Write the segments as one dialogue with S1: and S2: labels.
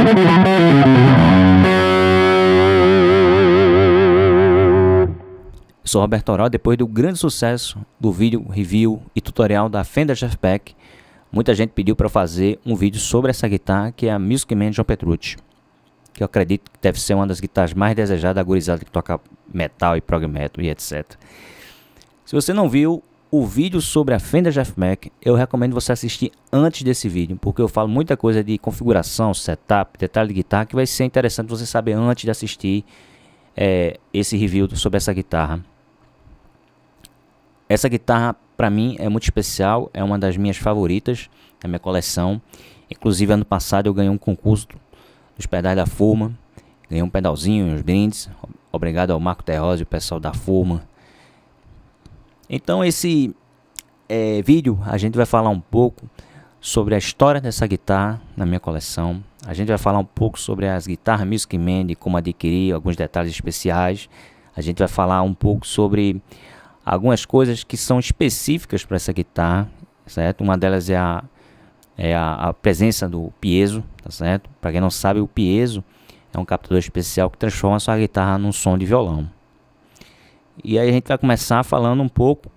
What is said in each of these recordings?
S1: Eu sou Roberto Oral. Depois do grande sucesso do vídeo review e tutorial da Fender Jeffback, muita gente pediu para fazer um vídeo sobre essa guitarra, que é a Music Man John Petrucci, que eu acredito que deve ser uma das guitarras mais desejadas da gurizada que toca metal e prog metal e etc. Se você não viu o vídeo sobre a Fender Jeffback, eu recomendo você assistir antes desse vídeo, porque eu falo muita coisa de configuração, setup, detalhe de guitarra, que vai ser interessante você saber antes de assistir esse review sobre essa guitarra. Essa guitarra para mim é muito especial, é uma das minhas favoritas da minha coleção. Inclusive ano passado eu ganhei um concurso dos pedais da Furman, ganhei um pedalzinho, uns brindes. Obrigado ao Marco Terrosi e o pessoal da Furman. Então esse vídeo a gente vai falar um pouco sobre a história dessa guitarra na minha coleção. A gente vai falar um pouco sobre as guitarras Music Man, de como adquirir, alguns detalhes especiais. A gente vai falar um pouco sobre algumas coisas que são específicas para essa guitarra, certo? Uma delas é a presença do piezo, tá certo? Para quem não sabe, o piezo é um captador especial que transforma a sua guitarra num som de violão. E aí a gente vai começar falando um pouco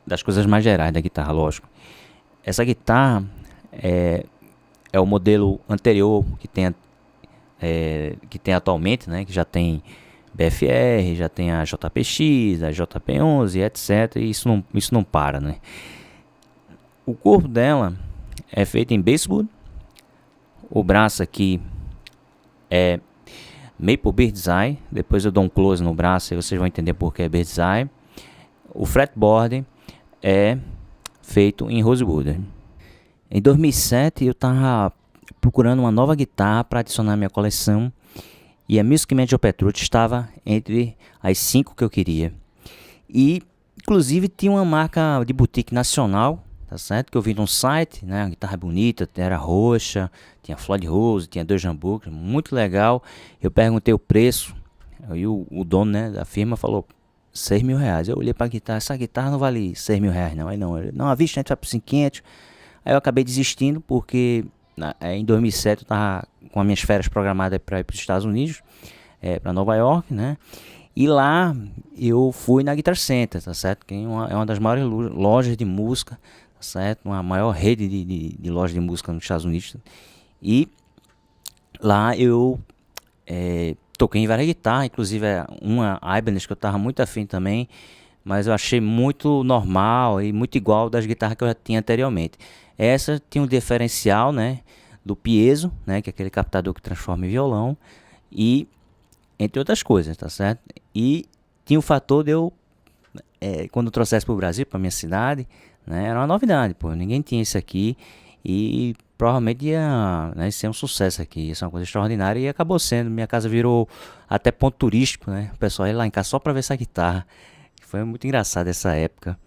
S1: das coisas mais gerais da guitarra, lógico. Essa guitarra é o modelo anterior que tem atualmente, né? Que já tem BFR, já tem a JPX, a JP11, etc. E isso não para, né? O corpo dela é feito em basswood. O braço aqui é Maple Bird's Eye. Depois eu dou um close no braço e vocês vão entender por que é Bird's Eye. O fretboard é feito em rosewood. Em 2007 eu estava procurando uma nova guitarra para adicionar à minha coleção. E a Music Man John Petrucci estava entre as 5 que eu queria. E, inclusive, tinha uma marca de boutique nacional, tá certo? Que eu vi num site, né? Uma guitarra bonita, era roxa, tinha Floyd Rose, tinha 2 jambucas, muito legal. Eu perguntei o preço, e o dono, né, da firma falou R$6.000. Eu olhei para a guitarra, essa guitarra não vale R$6.000 não. Aí não, à vista a gente vai para 500. Aí eu acabei desistindo porque em 2007 eu estava com as minhas férias programadas para ir para os Estados Unidos, para Nova York, né? E lá eu fui na Guitar Center, tá certo? Que é uma das maiores lojas de música, tá certo? Uma maior rede de lojas de música nos Estados Unidos. E lá eu toquei em várias guitarras, inclusive uma Ibanez que eu estava muito afim também, mas eu achei muito normal e muito igual das guitarras que eu já tinha anteriormente. Essa tinha um diferencial, né, do piezo, né, que é aquele captador que transforma em violão, e entre outras coisas, tá certo? E tinha o fator de eu, quando eu trouxesse para o Brasil, para minha cidade, né, era uma novidade, pô, ninguém tinha isso aqui e provavelmente ia, né, ser um sucesso aqui, isso é uma coisa extraordinária e acabou sendo. Minha casa virou até ponto turístico, né? O pessoal ia lá em casa só para ver essa guitarra. Foi muito engraçado essa época.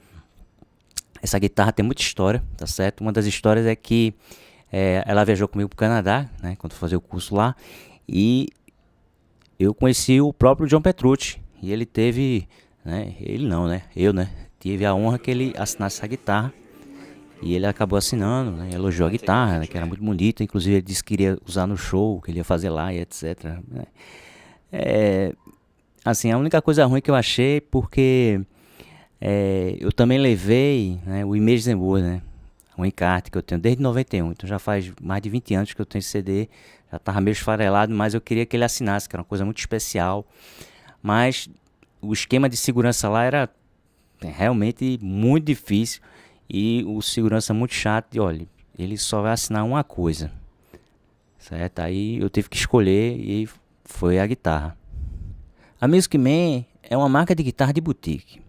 S1: Essa guitarra tem muita história, tá certo? Uma das histórias é que ela viajou comigo para o Canadá, né, quando eu fazia o curso lá, e eu conheci o próprio John Petrucci, e ele teve, né, eu tive a honra que ele assinasse essa guitarra, e ele acabou assinando, né, elogiou a guitarra, né, que era muito bonita, inclusive ele disse que queria usar no show, que ele ia fazer lá e etc. Né. Assim, a única coisa ruim que eu achei, porque eu também levei, né, o Images and Words, né, um encarte que eu tenho desde 91, então já faz mais de 20 anos que eu tenho esse CD, já estava meio esfarelado, mas eu queria que ele assinasse, que era uma coisa muito especial, mas o esquema de segurança lá era realmente muito difícil, e o segurança muito chato, e olha, ele só vai assinar uma coisa, certo? Aí eu tive que escolher e foi a guitarra. A Music Man é uma marca de guitarra de boutique.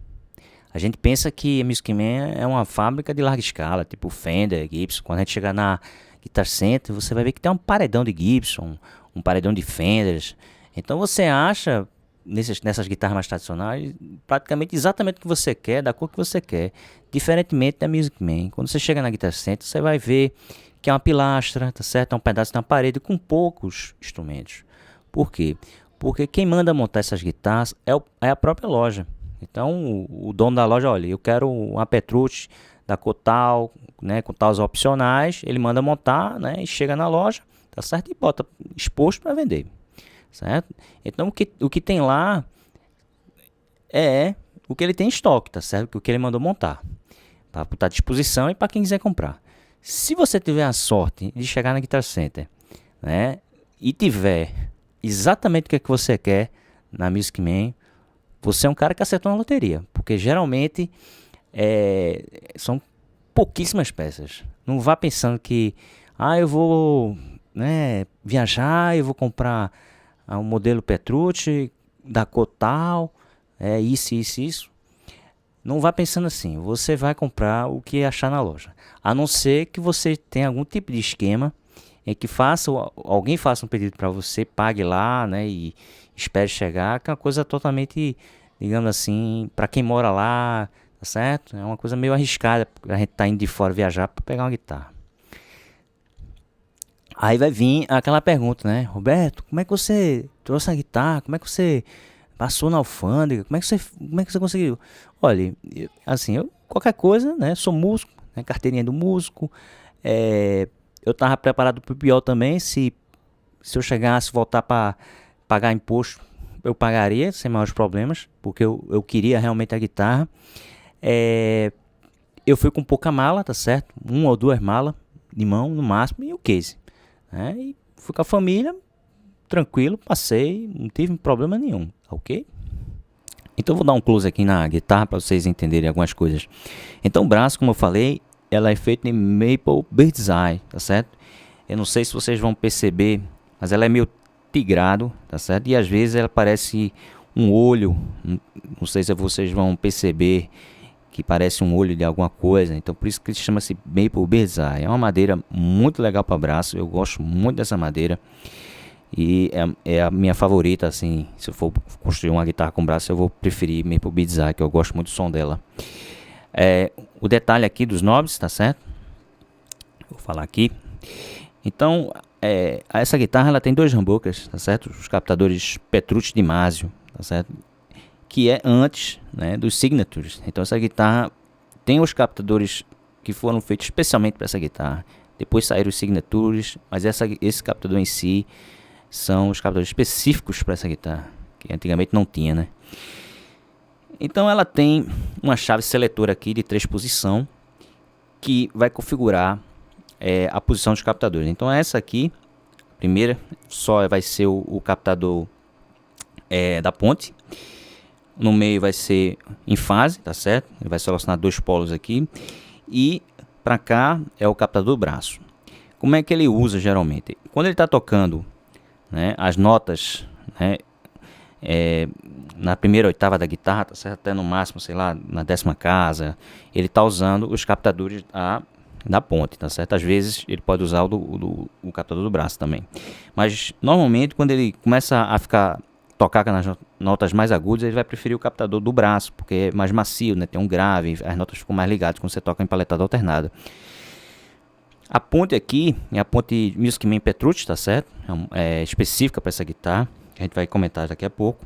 S1: A gente pensa que a Music Man é uma fábrica de larga escala, tipo Fender, Gibson. Quando a gente chegar na Guitar Center, você vai ver que tem um paredão de Gibson, um paredão de Fenders. Então você acha nessas guitarras mais tradicionais praticamente exatamente o que você quer, da cor que você quer. Diferentemente da Music Man. Quando você chega na Guitar Center, você vai ver que é uma pilastra, tá certo? É um pedaço de uma parede com poucos instrumentos. Por quê? Porque quem manda montar essas guitarras é a própria loja. Então o dono da loja, olha, eu quero uma Petrucci da cor tal, né, com tais opcionais, ele manda montar, né, e chega na loja, tá certo? E bota exposto para vender, certo? Então o que tem lá é o que ele tem em estoque, tá certo? O que ele mandou montar, para botar à disposição e para quem quiser comprar. Se você tiver a sorte de chegar na Guitar Center, né, e tiver exatamente o que é que você quer na Music Man, você é um cara que acertou na loteria, porque geralmente são pouquíssimas peças. Não vá pensando que eu vou, né, viajar, eu vou comprar um modelo Petrucci da cor tal, isso. Não vá pensando assim. Você vai comprar o que achar na loja, a não ser que você tenha algum tipo de esquema em que alguém faça um pedido para você, pague lá, né, e espere chegar, que é uma coisa totalmente, digamos assim, para quem mora lá, tá certo? É uma coisa meio arriscada, a gente tá indo de fora viajar para pegar uma guitarra. Aí vai vir aquela pergunta, né? Roberto, como é que você trouxe a guitarra? Como é que você passou na alfândega? Como é que você conseguiu? Olha, qualquer coisa, né? Sou músico, né? Carteirinha do músico. Eu tava preparado pro pior também. Se eu chegasse voltar para pagar imposto, eu pagaria sem maiores problemas, porque eu queria realmente a guitarra. Eu fui com pouca mala, tá certo? 1 ou 2 malas de mão no máximo e o case. E fui com a família, tranquilo, passei, não tive problema nenhum, ok? Então eu vou dar um close aqui na guitarra para vocês entenderem algumas coisas. Então o braço, como eu falei, ela é feita em Maple Bird's Eye, tá certo? Eu não sei se vocês vão perceber, mas ela é meio tigrado, tá certo? E às vezes ela parece um olho, não sei se vocês vão perceber que parece um olho de alguma coisa, então por isso que chama-se Maple Bird's Eye. É uma madeira muito legal para braço, eu gosto muito dessa madeira e é a minha favorita, assim, se eu for construir uma guitarra com braço eu vou preferir Maple Bird's Eye, que eu gosto muito do som dela. O detalhe aqui dos knobs, tá certo? Vou falar aqui. Então, essa guitarra ela tem 2 humbuckers, tá certo? Os captadores Petrucci de Masio, tá certo? Que é antes, né, dos Signatures. Então essa guitarra tem os captadores que foram feitos especialmente para essa guitarra. Depois saíram os Signatures, mas esse captador em si são os captadores específicos para essa guitarra, que antigamente não tinha, né? Então ela tem uma chave seletora aqui de 3 posições que vai configurar a posição dos captadores. Então essa aqui, a primeira, só vai ser o captador da ponte. No meio vai ser em fase, tá certo? Ele vai selecionar 2 polos aqui. E para cá é o captador do braço. Como é que ele usa geralmente? Quando ele está tocando, né, as notas, né, na primeira oitava da guitarra, tá certo? Até no máximo, sei lá, na 10ª casa, ele está usando os captadores da ponte, tá certo? Às vezes ele pode usar o captador do braço também. Mas normalmente quando ele começa a tocar nas notas mais agudas, ele vai preferir o captador do braço, porque é mais macio, né? Tem um grave, as notas ficam mais ligadas quando você toca em paletada alternada. A ponte aqui é a ponte Music Man Petrucci, tá certo? É específica para essa guitarra, que a gente vai comentar daqui a pouco.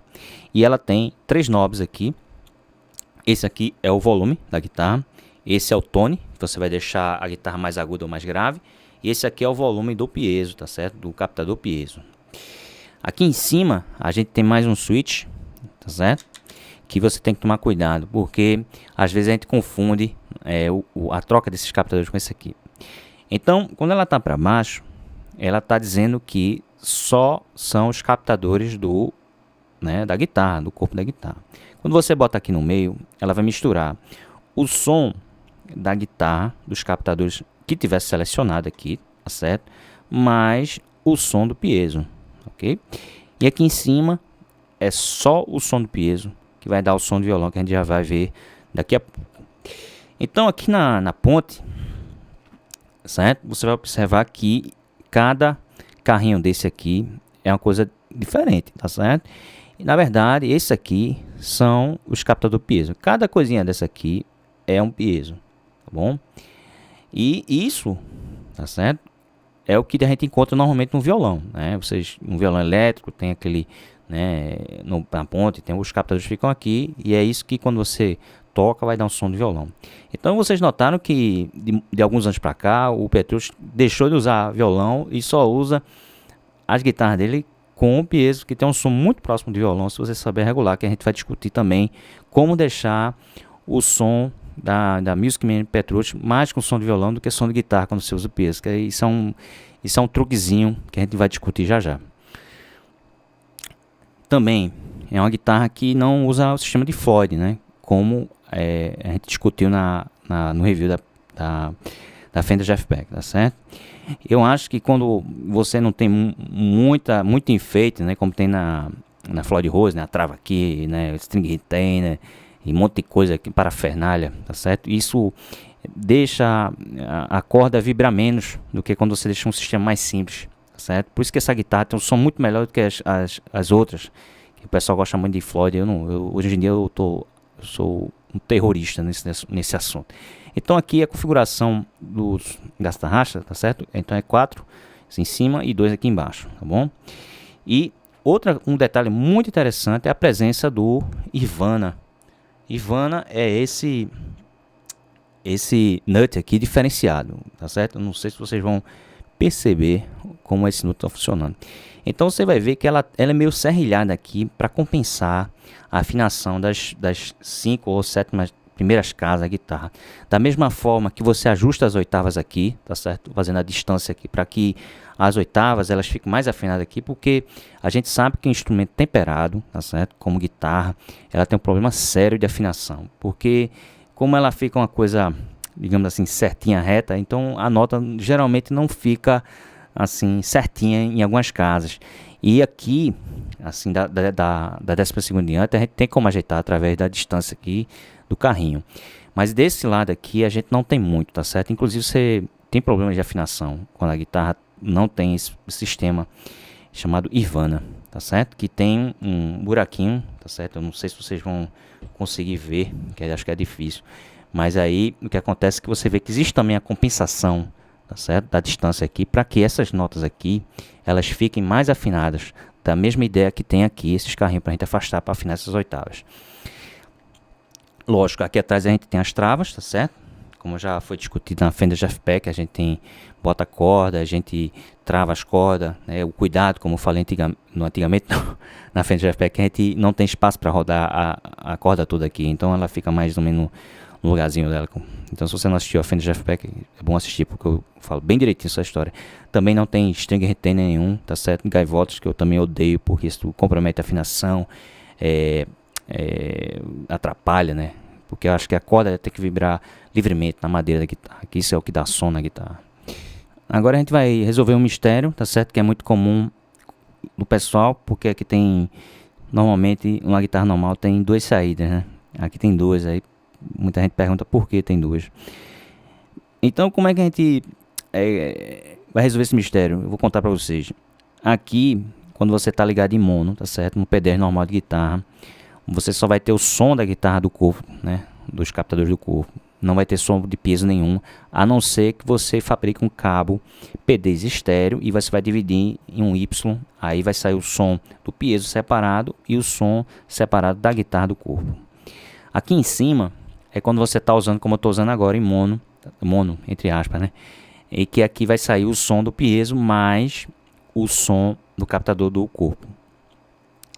S1: E ela tem 3 knobs aqui. Esse aqui é o volume da guitarra. Esse é o tone, que você vai deixar a guitarra mais aguda ou mais grave. E esse aqui é o volume do piezo, tá certo? Do captador piezo. Aqui em cima a gente tem mais um switch, tá certo? Que você tem que tomar cuidado, porque às vezes a gente confunde a troca desses captadores com esse aqui. Então, quando ela está para baixo, ela está dizendo que só são os captadores da guitarra, do corpo da guitarra. Quando você bota aqui no meio, ela vai misturar o som da guitarra, dos captadores que tivesse selecionado aqui, tá certo? Mais o som do piezo. Okay? E aqui em cima é só o som do piezo que vai dar o som do violão, que a gente já vai ver daqui a pouco. Então aqui na ponte, certo? Você vai observar que cada carrinho desse aqui é uma coisa diferente, tá certo? E na verdade esses aqui são os captadores piezo. Cada coisinha dessa aqui é um piezo, tá bom? E isso, tá certo? É o que a gente encontra normalmente no violão, né? Um violão elétrico tem aquele, né, na ponte, tem os captadores que ficam aqui, e é isso que quando você toca vai dar um som de violão. Então vocês notaram que de alguns anos para cá o Petrucci deixou de usar violão e só usa as guitarras dele com o piezo, que tem um som muito próximo de violão, se você saber regular, que a gente vai discutir também como deixar o som da Music Man Petrucci mais com som de violão do que som de guitarra quando você usa o piezo. Que isso é um truquezinho que a gente vai discutir já já. Também é uma guitarra que não usa o sistema de Floyd, né? Como a gente discutiu no review da Fender Jeff Beck, tá certo? Eu acho que quando você não tem muito enfeite, né? Como tem na Floyd Rose, né? A trava aqui, né? String retainer e um monte de coisa aqui, parafernália, tá certo? Isso deixa a corda vibrar menos do que quando você deixa um sistema mais simples, tá certo? Por isso que essa guitarra tem um som muito melhor do que as outras, que o pessoal gosta muito de Floyd. Hoje em dia eu sou um terrorista nesse assunto. Então aqui a configuração das tarraxas, tá certo? Então é 4 em cima e 2 aqui embaixo, tá bom? E um detalhe muito interessante é a presença do Ivana. Ivana é esse nut aqui diferenciado, tá certo? Eu não sei se vocês vão perceber como esse nut está funcionando. Então você vai ver que ela é meio serrilhada aqui para compensar a afinação das 5 ou 7 primeiras casas da guitarra. Da mesma forma que você ajusta as oitavas aqui, tá certo? Fazendo a distância aqui para que as oitavas elas fiquem mais afinadas aqui, porque a gente sabe que um instrumento temperado, tá certo? Como guitarra, ela tem um problema sério de afinação, porque como ela fica uma coisa, digamos assim, certinha, reta, então a nota geralmente não fica assim certinha em algumas casas. E aqui, assim, da 12ª em diante, a gente tem como ajeitar através da distância aqui do carrinho. Mas desse lado aqui a gente não tem muito, tá certo? Inclusive você tem problemas de afinação quando a guitarra não tem esse sistema chamado Ivana, tá certo? Que tem um buraquinho, tá certo? Eu não sei se vocês vão conseguir ver, que eu acho que é difícil. Mas aí o que acontece é que você vê que existe também a compensação, tá certo? Da distância aqui, para que essas notas aqui elas fiquem mais afinadas, da mesma ideia que tem aqui esses carrinhos para a gente afastar para afinar essas oitavas. Lógico, aqui atrás a gente tem as travas, tá certo? Como já foi discutido na Fender Jeff Beck, a gente bota a corda, a gente trava as cordas, né? O cuidado, como eu falei antigamente na Fender Jeff Beck, a gente não tem espaço para rodar a corda toda aqui, então ela fica mais ou menos no lugarzinho dela. Então se você não assistiu a Fender Jeff Beck, é bom assistir, porque eu falo bem direitinho essa história. Também não tem string retainer nenhum, tá certo? Gaivotas, que eu também odeio, porque isso compromete a afinação, atrapalha, né? Porque eu acho que a corda tem que vibrar livremente na madeira da guitarra, que isso é o que dá som na guitarra. Agora a gente vai resolver um mistério, tá certo? Que é muito comum no pessoal, porque aqui tem, normalmente, uma guitarra normal tem 2 saídas, né? Aqui tem 2, aí muita gente pergunta por que tem 2. Então como é que a gente vai resolver esse mistério? Eu vou contar pra vocês. Aqui, quando você tá ligado em mono, tá certo? No PDR normal de guitarra, você só vai ter o som da guitarra do corpo, né? Dos captadores do corpo. Não vai ter som de peso nenhum, a não ser que você fabrique um cabo P10 estéreo e você vai dividir em um Y. Aí vai sair o som do piezo separado e o som separado da guitarra do corpo. Aqui em cima é quando você está usando, como eu estou usando agora, em mono entre aspas, né? E que aqui vai sair o som do piezo mais o som do captador do corpo.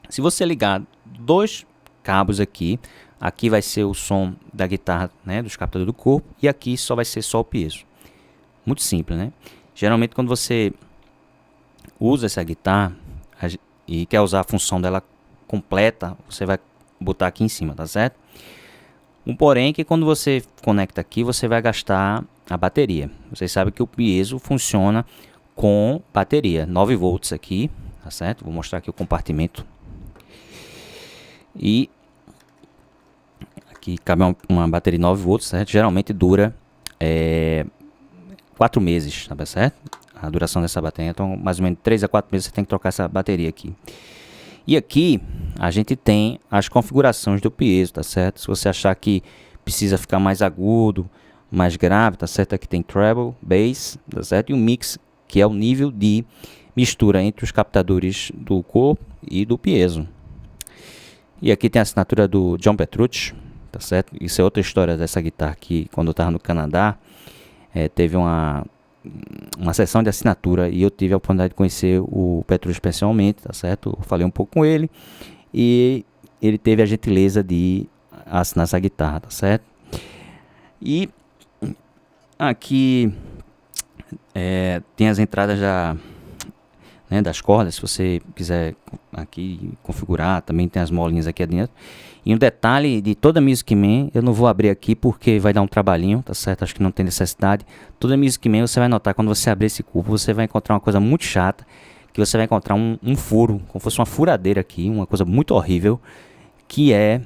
S1: Se você ligar 2 cabos aqui vai ser o som da guitarra, né, dos captadores do corpo, e aqui só vai ser só o piezo. Muito simples, né? Geralmente quando você usa essa guitarra e quer usar a função dela completa, você vai botar aqui em cima, tá certo? Um porém é que quando você conecta aqui, você vai gastar a bateria. Vocês sabem que o piezo funciona com bateria, 9 volts aqui, tá certo? Vou mostrar aqui o compartimento. E aqui cabe uma bateria de 9 volts, certo? Geralmente dura 4 meses, tá certo? A duração dessa bateria. Então, mais ou menos 3 a 4 meses você tem que trocar essa bateria aqui. E aqui a gente tem as configurações do piezo, tá certo? Se você achar que precisa ficar mais agudo, mais grave, tá certo? Aqui tem treble, bass, tá certo? E o mix, que é o nível de mistura entre os captadores do corpo e do piezo. E aqui tem a assinatura do John Petrucci, tá certo? Isso é outra história dessa guitarra que quando eu estava no Canadá, teve uma sessão de assinatura e eu tive a oportunidade de conhecer o Petrucci pessoalmente, tá certo? Eu falei um pouco com ele e ele teve a gentileza de assinar essa guitarra, tá certo? E aqui tem as entradas das cordas, se você quiser aqui configurar, também tem as molinhas aqui dentro. E um detalhe de toda Music Man, eu não vou abrir aqui porque vai dar um trabalhinho, tá certo? Acho que não tem necessidade. Toda Music Man você vai notar, quando você abrir esse cubo, você vai encontrar uma coisa muito chata, que você vai encontrar um furo, como fosse uma furadeira aqui, uma coisa muito horrível, que é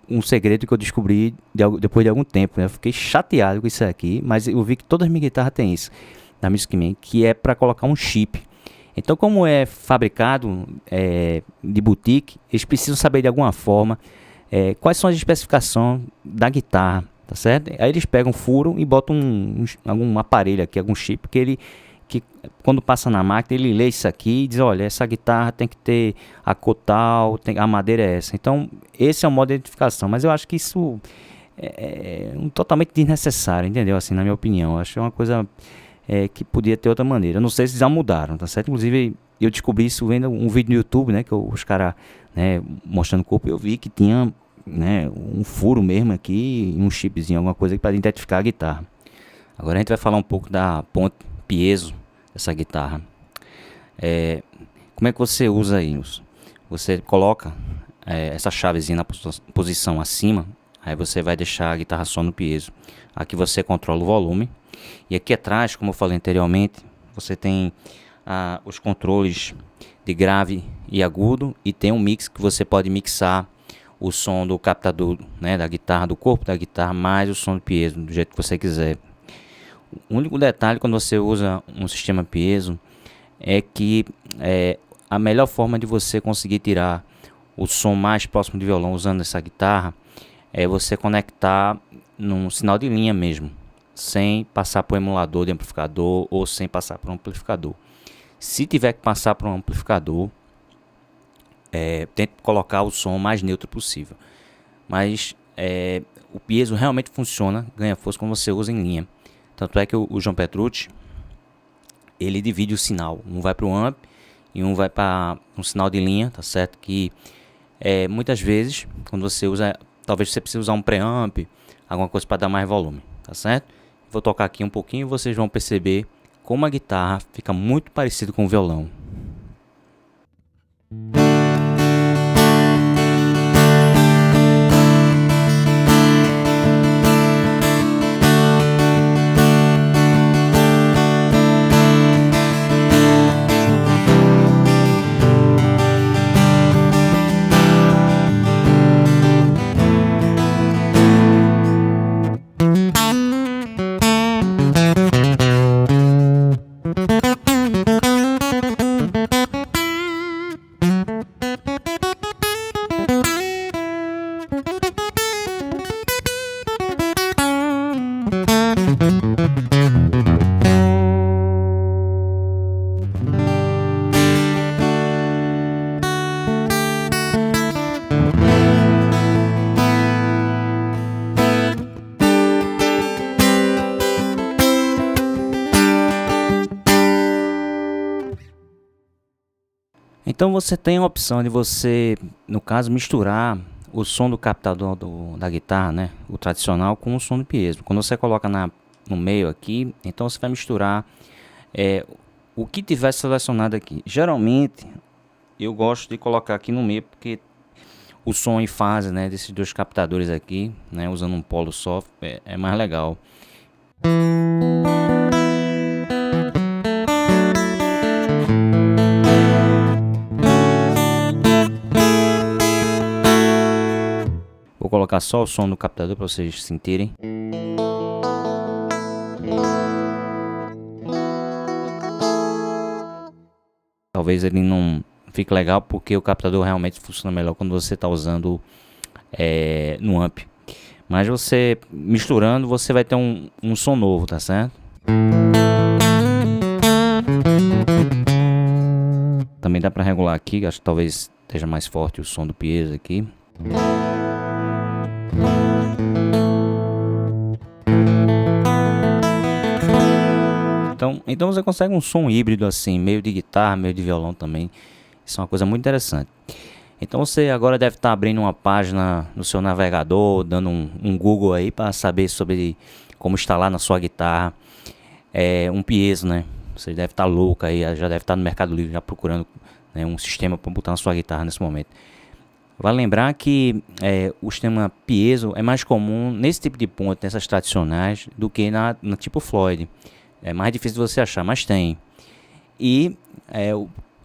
S1: um segredo que eu descobri depois de algum tempo, né? Eu fiquei chateado com isso aqui, mas eu vi que todas as minhas guitarras têm isso, da Music Man, que é para colocar um chip. Então, como é fabricado de boutique, eles precisam saber de alguma forma quais são as especificações da guitarra, tá certo? Aí eles pegam um furo e botam algum aparelho aqui, algum chip, que quando passa na máquina, ele lê isso aqui e diz, olha, essa guitarra tem que ter a cor tal, a madeira é essa. Então, esse é o modo de identificação, mas eu acho que isso é totalmente desnecessário, entendeu? Assim, na minha opinião, eu acho uma coisa que podia ter outra maneira. Eu não sei se já mudaram, tá certo? Inclusive, eu descobri isso vendo um vídeo no YouTube, né, que os caras, né, mostrando o corpo, eu vi que tinha, né, um furo mesmo aqui, um chipzinho, alguma coisa para identificar a guitarra. Agora a gente vai falar um pouco da ponte piezo dessa guitarra. Como é que você usa isso? Você coloca essa chavezinha na posição acima, aí você vai deixar a guitarra só no piezo. Aqui você controla o volume. E aqui atrás, como eu falei anteriormente, você tem os controles de grave e agudo, e tem um mix que você pode mixar o som do captador, né, da guitarra, do corpo da guitarra, mais o som do piezo, do jeito que você quiser. O único detalhe quando você usa um sistema piezo é que a melhor forma de você conseguir tirar o som mais próximo de violão usando essa guitarra é você conectar num sinal de linha mesmo, sem passar por um emulador de amplificador ou sem passar por um amplificador. Se tiver que passar por um amplificador, tente colocar o som mais neutro possível. Mas o piezo realmente funciona, ganha força quando você usa em linha. Tanto é que o João Petrucci, ele divide o sinal. Um vai para o amp e um vai para um sinal de linha, tá certo? Que muitas vezes, quando você usa, talvez você precise usar um preamp, alguma coisa para dar mais volume, tá certo? Vou tocar aqui um pouquinho e vocês vão perceber como a guitarra fica muito parecido com o violão. Então você tem a opção de você, no caso, misturar o som do captador da guitarra, né, o tradicional, com o som do piezo. Quando você coloca no meio aqui, então você vai misturar o que tiver selecionado aqui. Geralmente eu gosto de colocar aqui no meio porque o som em fase, né, desses dois captadores aqui, né, usando um polo só, é mais legal. Vou colocar só o som do captador para vocês sentirem. Talvez ele não fique legal porque o captador realmente funciona melhor quando você está usando no amp. Mas você misturando, você vai ter um som novo, tá certo? Também dá para regular aqui, acho que talvez esteja mais forte o som do piezo aqui. Então você consegue um som híbrido assim, meio de guitarra, meio de violão também. Isso é uma coisa muito interessante. Então você agora deve estar abrindo uma página no seu navegador, dando um Google aí para saber sobre como instalar na sua guitarra um piezo, né? Você deve estar louco aí, já deve estar no Mercado Livre já procurando, né, um sistema para botar na sua guitarra nesse momento. Vale lembrar que o sistema piezo é mais comum nesse tipo de ponto, nessas tradicionais, do que na tipo Floyd. É mais difícil de você achar, mas tem. E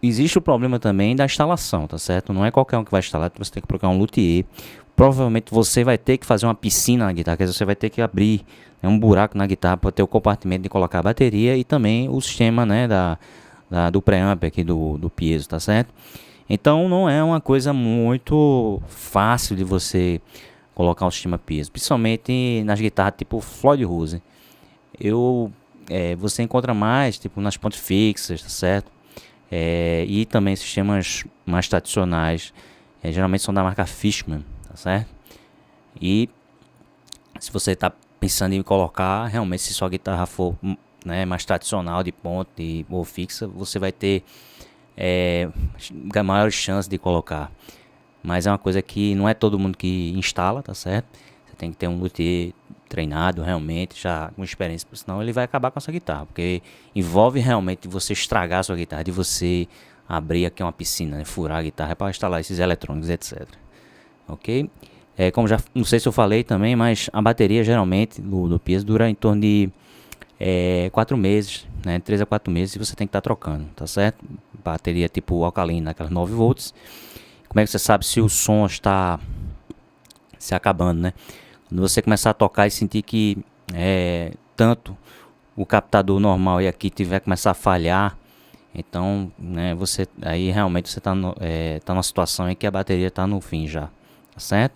S1: existe o problema também da instalação, tá certo? Não é qualquer um que vai instalar, você tem que procurar um luthier. Provavelmente você vai ter que fazer uma piscina na guitarra, quer dizer, você vai ter que abrir um buraco na guitarra para ter o compartimento de colocar a bateria e também o sistema, né, do preamp aqui do piezo, tá certo? Então não é uma coisa muito fácil de você colocar um sistema piezo, principalmente nas guitarras tipo Floyd Rose. Você encontra mais tipo nas pontes fixas, tá certo? E também sistemas mais tradicionais, geralmente são da marca Fishman, tá certo? E se você está pensando em colocar, realmente se sua guitarra for, né, mais tradicional de ponte ou fixa, você vai ter maiores chances de colocar. Mas é uma coisa que não é todo mundo que instala, tá certo? Você tem que ter um luthier treinado realmente, já com experiência, senão ele vai acabar com a sua guitarra, porque envolve realmente você estragar a sua guitarra, de você abrir aqui uma piscina, né, furar a guitarra para instalar esses eletrônicos, etc. Ok? Como já, não sei se eu falei também, mas a bateria geralmente do piezo dura em torno de 4 meses, né, 3 a 4 meses, e você tem que estar trocando, tá certo? Bateria tipo alcalina, aquelas 9 volts. Como é que você sabe se o som está se acabando, né? Quando você começar a tocar e sentir que tanto o captador normal e aqui tiver começar a falhar, então, né, você aí realmente você tá numa situação em que a bateria está no fim já, tá certo?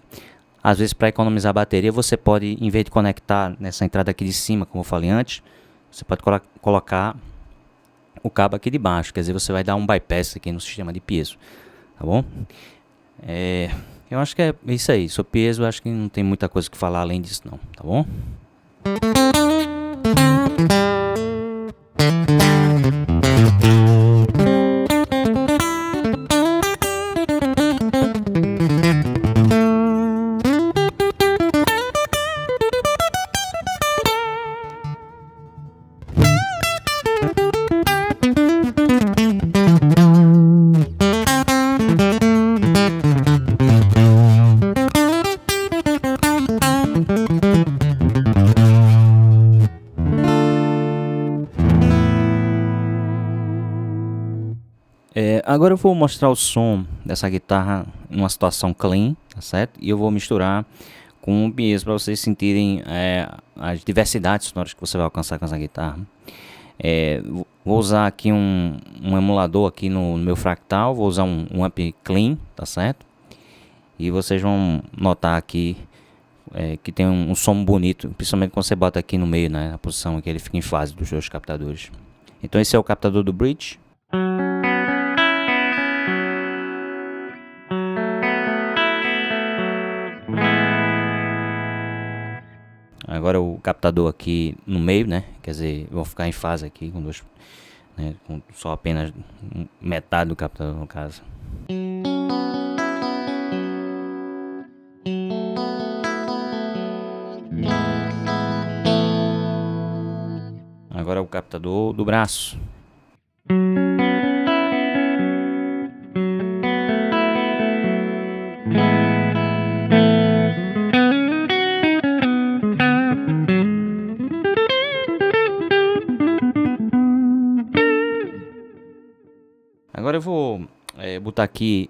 S1: Às vezes, para economizar a bateria, você pode, em vez de conectar nessa entrada aqui de cima, como eu falei antes, você pode colocar o cabo aqui de baixo, quer dizer, você vai dar um bypass aqui no sistema de piezo, tá bom? Eu acho que é isso aí. Sobre peso, eu acho que não tem muita coisa que falar além disso não, tá bom? Agora eu vou mostrar o som dessa guitarra numa situação clean, tá certo? E eu vou misturar com um piezo para vocês sentirem as diversidades sonoras que você vai alcançar com essa guitarra. Vou usar aqui um emulador aqui no meu Fractal, vou usar um amp clean, tá certo? E vocês vão notar aqui que tem um som bonito, principalmente quando você bota aqui no meio, né, na posição que ele fica em fase dos dois captadores. Então esse é o captador do bridge. Agora o captador aqui no meio, né? Quer dizer, vão ficar em fase aqui com dois, né, com só apenas metade do captador no caso. Agora o captador do braço. Agora eu vou botar aqui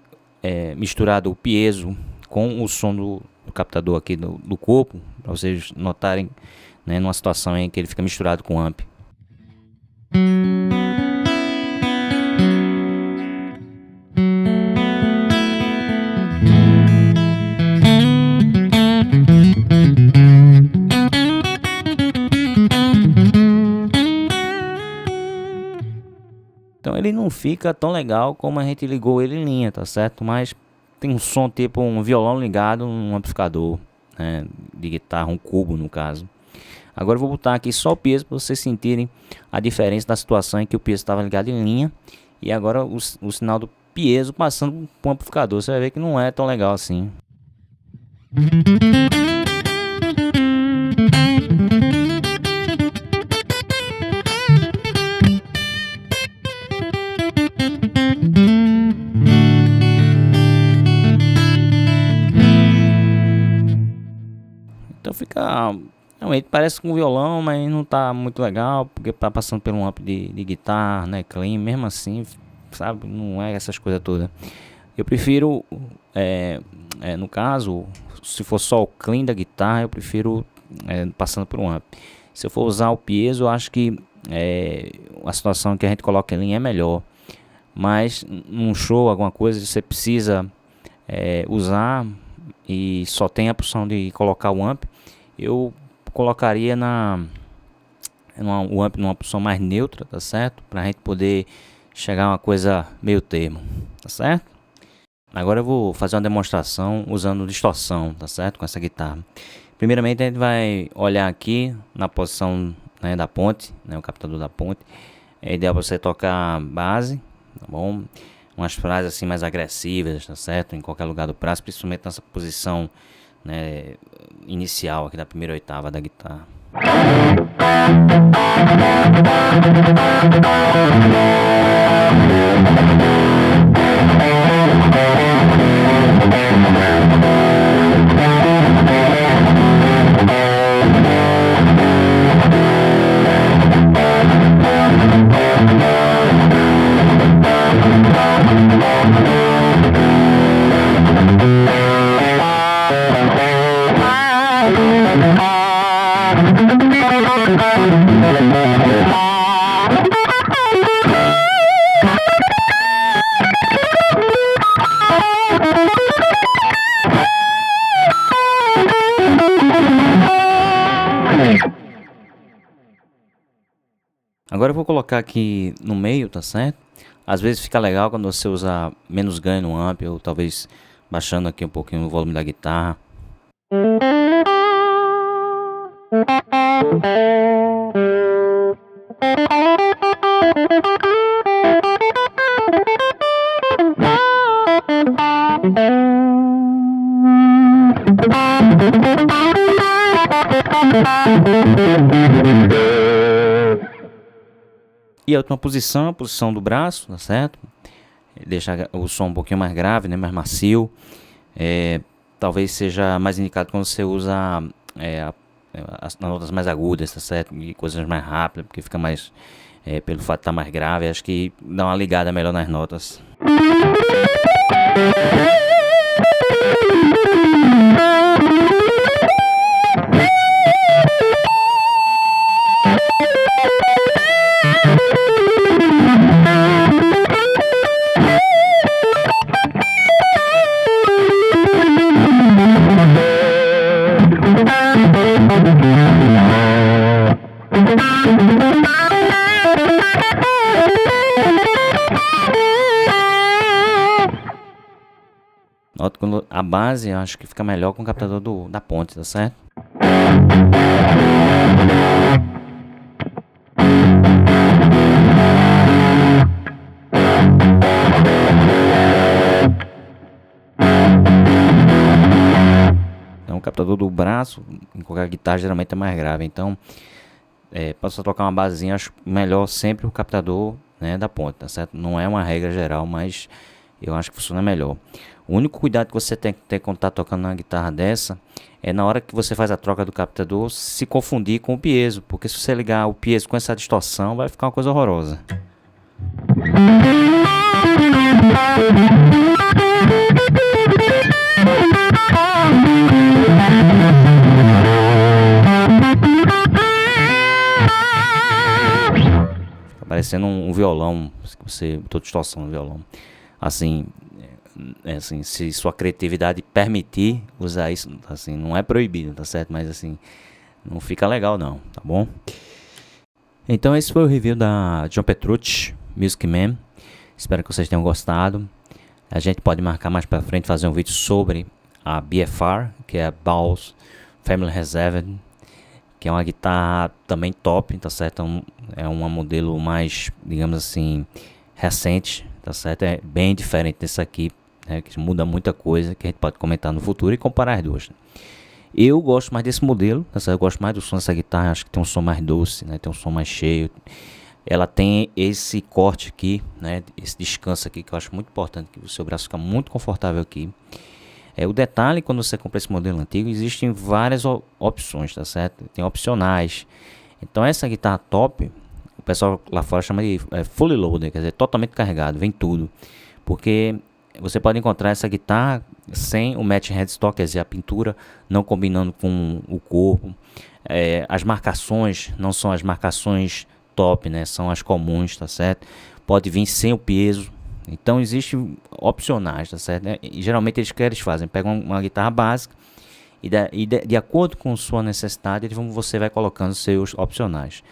S1: misturado o piezo com o som do captador aqui do corpo, para vocês notarem, né, numa situação em que ele fica misturado com o amp. Então ele não fica tão legal como a gente ligou ele em linha, tá certo? Mas tem um som tipo um violão ligado num amplificador, né, de guitarra, um cubo no caso. Agora eu vou botar aqui só o piezo para vocês sentirem a diferença da situação em que o piezo estava ligado em linha e agora o sinal do piezo passando para o amplificador. Você vai ver que não é tão legal assim. Então fica... realmente parece com um violão, mas não tá muito legal, porque tá passando por um amp de guitarra, né, clean, mesmo assim, sabe, não é essas coisas todas. Eu prefiro, no caso, se for só o clean da guitarra, eu prefiro passando por um amp. Se eu for usar o piezo, eu acho que a situação que a gente coloca em linha é melhor. Mas num show, alguma coisa, você precisa usar e só tem a opção de colocar o amp, eu colocaria o amp numa opção mais neutra, tá certo? Pra gente poder chegar a uma coisa meio termo, tá certo? Agora eu vou fazer uma demonstração usando distorção, tá certo? Com essa guitarra. Primeiramente a gente vai olhar aqui na posição, né, da ponte, né, o captador da ponte. É ideal você tocar base, tá bom? Umas frases assim mais agressivas, tá certo? Em qualquer lugar do braço, principalmente nessa posição, né, inicial aqui da primeira oitava da guitarra. Agora eu vou colocar aqui no meio, tá certo? Às vezes fica legal quando você usa menos ganho no amp, ou talvez baixando aqui um pouquinho o volume da guitarra. E a última posição, a posição do braço, tá certo? Deixa o som um pouquinho mais grave, né, mais macio. Talvez seja mais indicado quando você usa as notas mais agudas, tá certo? E coisas mais rápidas, porque fica mais, pelo fato de estar mais grave, acho que dá uma ligada melhor nas notas. Nota quando a base, eu acho que fica melhor com o captador da ponte, tá certo? Então o captador do braço, em qualquer guitarra, geralmente é mais grave. Então, para você tocar uma basezinha, acho melhor sempre o captador, né, da ponte, tá certo? Não é uma regra geral, mas eu acho que funciona melhor. O único cuidado que você tem que ter quando está tocando uma guitarra dessa é na hora que você faz a troca do captador se confundir com o piezo, porque se você ligar o piezo com essa distorção vai ficar uma coisa horrorosa. Fica parecendo um violão, se você botou distorção no violão. Assim, se sua criatividade permitir usar isso, assim, não é proibido, tá certo? Mas assim, não fica legal não, tá bom? Então esse foi o review da John Petrucci Music Man. Espero que vocês tenham gostado. A gente pode marcar mais pra frente, fazer um vídeo sobre a BFR, que é a Bowles Family Reserved, que é uma guitarra também top, tá certo? É uma modelo mais, digamos assim, recente, tá certo? É bem diferente dessa aqui, né? Que muda muita coisa, que a gente pode comentar no futuro e comparar as duas, né? Eu gosto mais desse modelo, tá certo? Eu gosto mais do som dessa guitarra, acho que tem um som mais doce, né? Tem um som mais cheio. Ela tem esse corte aqui, né? Esse descanso aqui que eu acho muito importante, que o seu braço fica muito confortável aqui. O detalhe, quando você compra esse modelo antigo, existem várias opções, tá certo? Tem opcionais. Então essa guitarra top, o pessoal lá fora chama de fully loaded, quer dizer, totalmente carregado, vem tudo. Porque você pode encontrar essa guitarra sem o match headstock, quer dizer, a pintura não combinando com o corpo. As marcações não são as marcações top, né? São as comuns, tá certo? Pode vir sem o peso. Então existem opcionais, tá certo? E geralmente eles fazem, pegam uma guitarra básica e de acordo com sua necessidade, você vai colocando seus opcionais.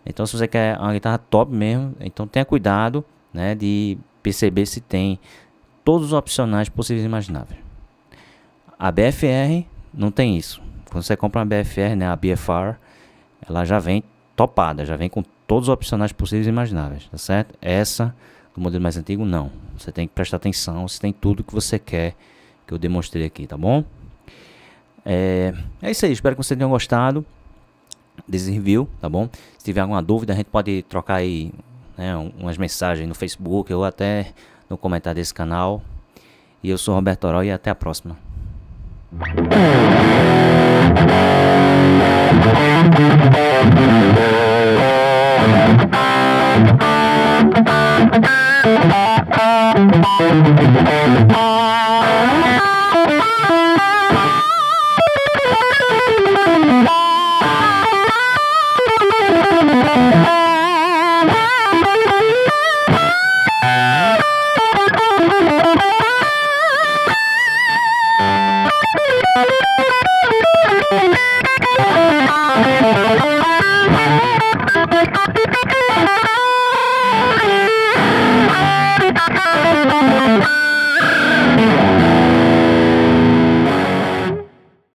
S1: Então se você quer uma guitarra top mesmo, então tenha cuidado, né, de perceber se tem todos os opcionais possíveis e imagináveis. A BFR não tem isso. Quando você compra uma BFR, né, a BFR, ela já vem topada, já vem com todos os opcionais possíveis e imagináveis, tá certo? Essa do modelo mais antigo, não. Você tem que prestar atenção se tem tudo que você quer que eu demonstrei aqui, tá bom? É isso aí, espero que vocês tenham gostado desse review, tá bom? Se tiver alguma dúvida, a gente pode trocar aí, né, umas mensagens no Facebook ou até no comentário desse canal. E eu sou Roberto Toró e até a próxima.